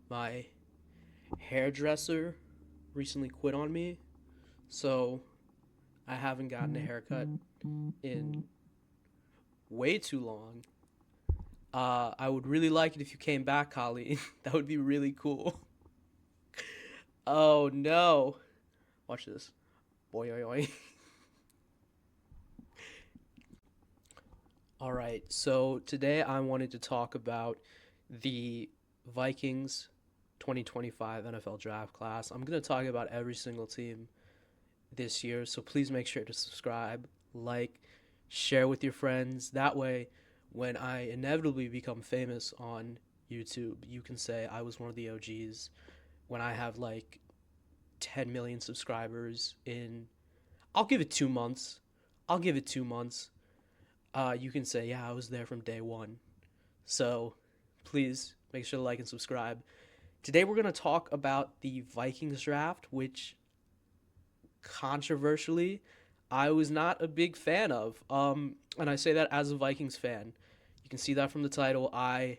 My hairdresser recently quit on me, so I haven't gotten a haircut in way too long. I would really like it if you came back, Colleen. That would be really cool. Oh no. Watch this. Boy, oi, oi. All right, so today I wanted to talk about the Vikings 2025 NFL draft class. I'm going to talk about every single team this year, so please make sure to subscribe, like, share with your friends. That way, when I inevitably become famous on YouTube, you can say I was one of the OGs when I have like 10 million subscribers in, I'll give it 2 months. I'll give it 2 months. You can say, yeah, I was there from day one. So please make sure to like and subscribe. Today we're going to talk about the Vikings draft, which controversially I was not a big fan of. And I say that as a Vikings fan. You can see that from the title. I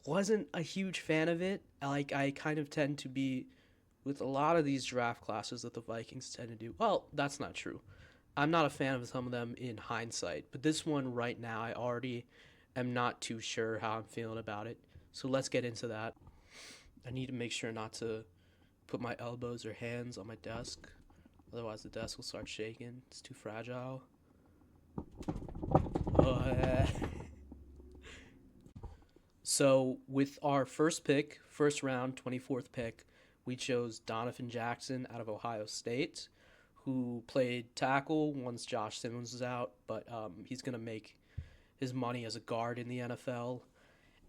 wasn't a huge fan of it. Like I kind of tend to be with a lot of these draft classes that the Vikings tend to do. Well, that's not true. I'm not a fan of some of them in hindsight, but this one right now, I already am not too sure how I'm feeling about it. So let's get into that. I need to make sure not to put my elbows or hands on my desk, otherwise the desk will start shaking. It's too fragile. Uh, so with our first pick, first round, 24th pick, we chose Donovan Jackson out of Ohio State, who played tackle once Josh Simmons was out, but he's going to make his money as a guard in the NFL.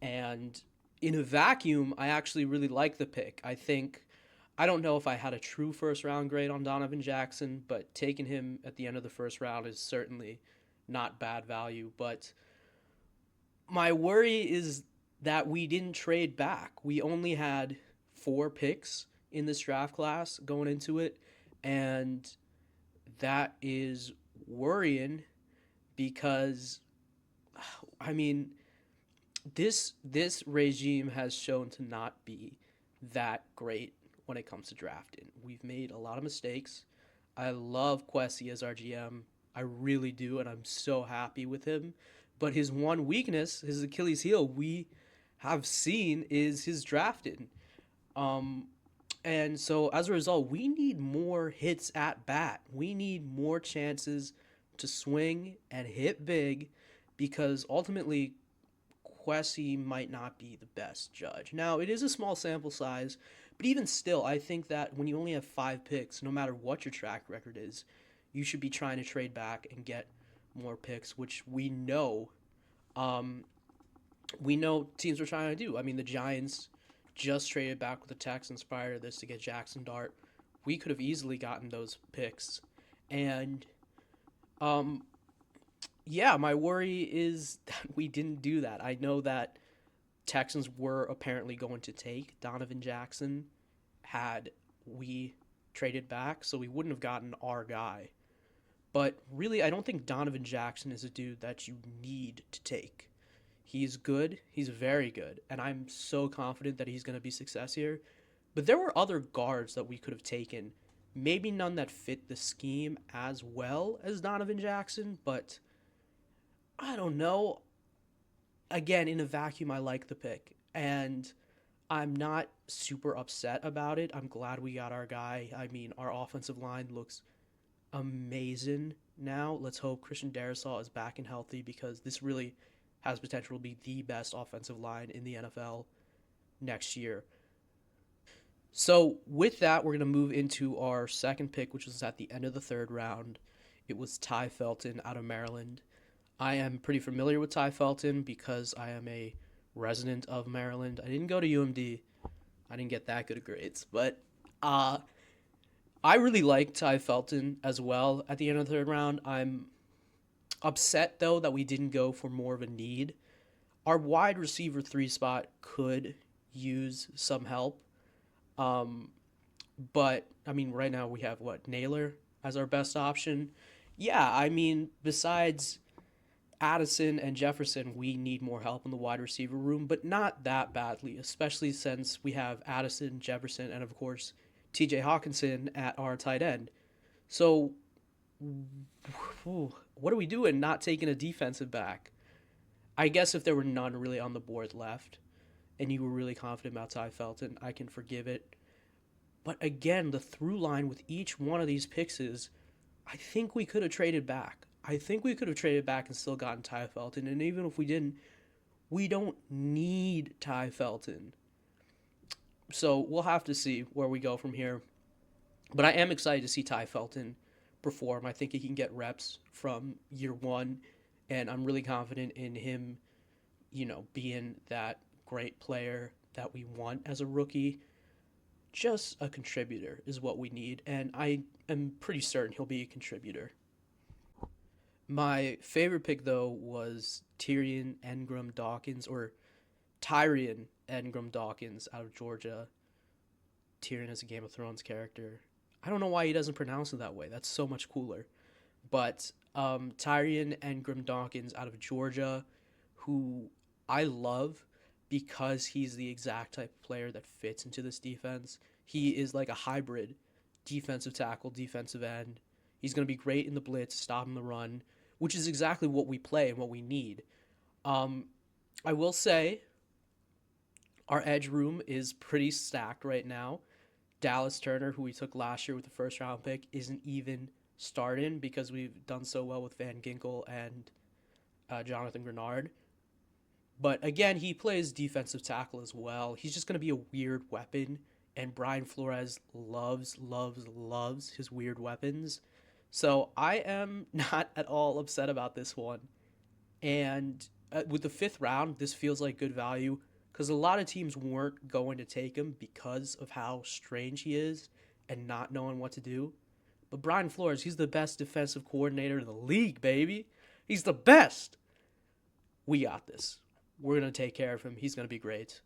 And in a vacuum, I actually really like the pick. I don't know if I had a true first round grade on Donovan Jackson, but taking him at the end of the first round is certainly not bad value. But my worry is that we didn't trade back. We only had 4 picks in this draft class going into it, and that is worrying because I mean this regime has shown to not be that great when it comes to drafting. We've made a lot of mistakes. I love Quessy as our GM. I really do, and I'm so happy with him. But his one weakness, his Achilles heel, we have seen is his drafting. Um, and so as a result, we need more hits at bat. We need more chances to swing and hit big because ultimately Quessy might not be the best judge. Now, it is a small sample size, but even still, I think that when you only have 5 picks, no matter what your track record is, you should be trying to trade back and get more picks, which um, we know teams are trying to do. I mean, the Giants just traded back with the Texans prior to this to get Jackson Dart. We could have easily gotten those picks, and um, yeah, my worry is that we didn't do that. I know that Texans were apparently going to take Donovan Jackson had we traded back, so we wouldn't have gotten our guy. But really, I don't think Donovan Jackson is a dude that you need to take. He's good, he's very good, and I'm so confident that he's going to be success here. But there were other guards that we could have taken. Maybe none that fit the scheme as well as Donovan Jackson, but I don't know. Again, in a vacuum, I like the pick. And I'm not super upset about it. I'm glad we got our guy. I mean, our offensive line looks amazing now. Let's hope Christian Darrisaw is back and healthy because this really has potential to be the best offensive line in the NFL next year. So, with that, we're going to move into our second pick, which was at the end of the third round. It was Ty Felton out of Maryland. I am pretty familiar with Ty Felton because I am a resident of Maryland. I didn't go to UMD. I didn't get that good of grades, but uh, I really like Ty Felton as well at the end of the third round. I'm upset though that we didn't go for more of a need. Our wide receiver 3 spot could use some help, um, but I mean right now we have what Naylor as our best option. Yeah, I mean besides Addison and Jefferson, we need more help in the wide receiver room, but not that badly, especially since we have Addison, Jefferson, and of course, TJ Hawkinson at our tight end. So, what are we doing not taking a defensive back? I guess if there were none really on the board left and you were really confident about Ty Felton, I can forgive it. But again, the through line with each one of these picks is I think we could have traded back. I think we could have traded back and still gotten Ty Felton. And even if we didn't, we don't need Ty Felton. So we'll have to see where we go from here. But I am excited to see Ty Felton perform. I think he can get reps from year one. And I'm really confident in him, being that great player that we want as a rookie. Just a contributor is what we need. And I am pretty certain he'll be a contributor. My favorite pick, though, was Tyrion Engram Dawkins, or Tyrion Engram Dawkins out of Georgia. Tyrion is a Game of Thrones character. I don't know why he doesn't pronounce it that way. That's so much cooler. But Tyrion Engram Dawkins out of Georgia, who I love because he's the exact type of player that fits into this defense. He is like a hybrid defensive tackle, defensive end. He's going to be great in the blitz, stopping the run, which is exactly what we play and what we need. I will say our edge room is pretty stacked right now. Dallas Turner, who we took last year with the first round pick, isn't even starting because we've done so well with Van Ginkel and Jonathan Grenard. But again, he plays defensive tackle as well. He's just going to be a weird weapon, and Brian Flores loves his weird weapons. So I am not at all upset about this one. And with the fifth round, this feels like good value because a lot of teams weren't going to take him because of how strange he is and not knowing what to do. But Brian Flores, he's the best defensive coordinator in the league, baby. He's the best. We got this. We're going to take care of him. He's going to be great.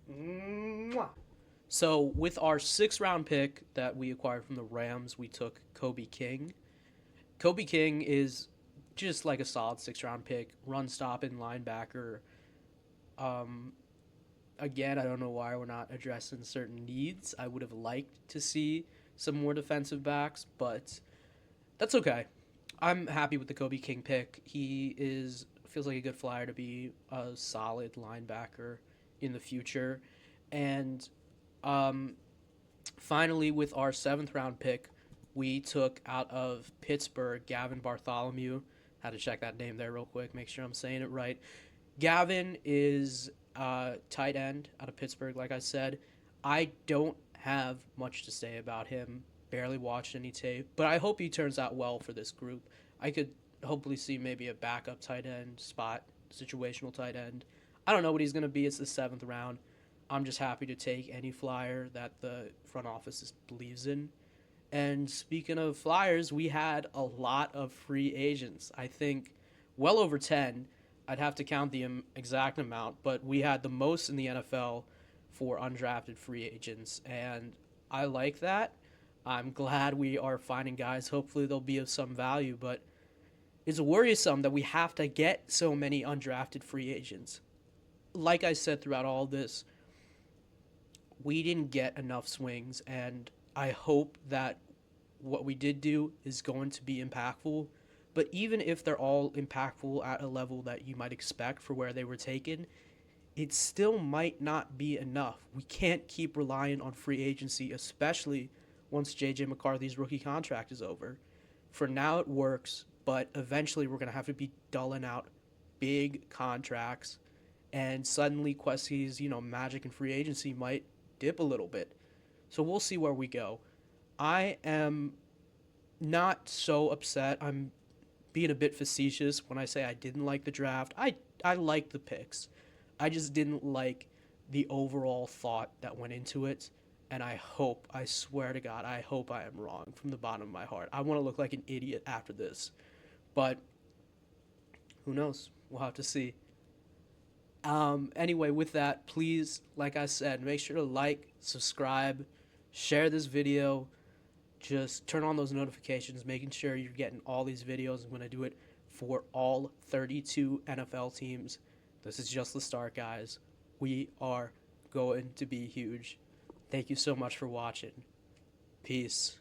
Mwah. So with our 6th round pick that we acquired from the Rams, we took Kobe King. Kobe King is just like a solid 6th round pick, run stopping linebacker. Again, I don't know why we're not addressing certain needs. I would have liked to see some more defensive backs, but that's okay. I'm happy with the Kobe King pick. He feels like a good flyer to be a solid linebacker in the future. And finally, with our 7th round pick, we took out of Pittsburgh Gavin Bartholomew. Had to check that name there real quick, make sure I'm saying it right. Gavin is tight end out of Pittsburgh, like I said. I don't have much to say about him. Barely watched any tape, but I hope he turns out well for this group. I could hopefully see maybe a backup tight end spot, situational tight end. I don't know what he's going to be. It's the 7th round. I'm just happy to take any flyer that the front office believes in. And speaking of flyers, we had a lot of free agents. I think well over 10. I'd have to count the exact amount, but we had the most in the NFL for undrafted free agents, and I like that. I'm glad we are finding guys. Hopefully they'll be of some value, but it's worrisome that we have to get so many undrafted free agents. Like I said throughout all this, we didn't get enough swings, and I hope that what we did do is going to be impactful. But even if they're all impactful at a level that you might expect for where they were taken, it still might not be enough. We can't keep relying on free agency, especially once J.J. McCarthy's rookie contract is over. For now it works, but eventually we're going to have to be dulling out big contracts, and suddenly Quessie's, magic and free agency might dip a little bit. So we'll see where we go. I am not so upset. I'm being a bit facetious when I say I didn't like the draft. I liked the picks. I just didn't like the overall thought that went into it. And I swear to God, I hope I am wrong from the bottom of my heart. I want to look like an idiot after this. But who knows? We'll have to see. Anyway, with that, please, like I said, make sure to like, subscribe, share this video. Just turn on those notifications, making sure you're getting all these videos. I'm going to do it for all 32 NFL teams. This is just the start, guys. We are going to be huge. Thank you so much for watching. Peace.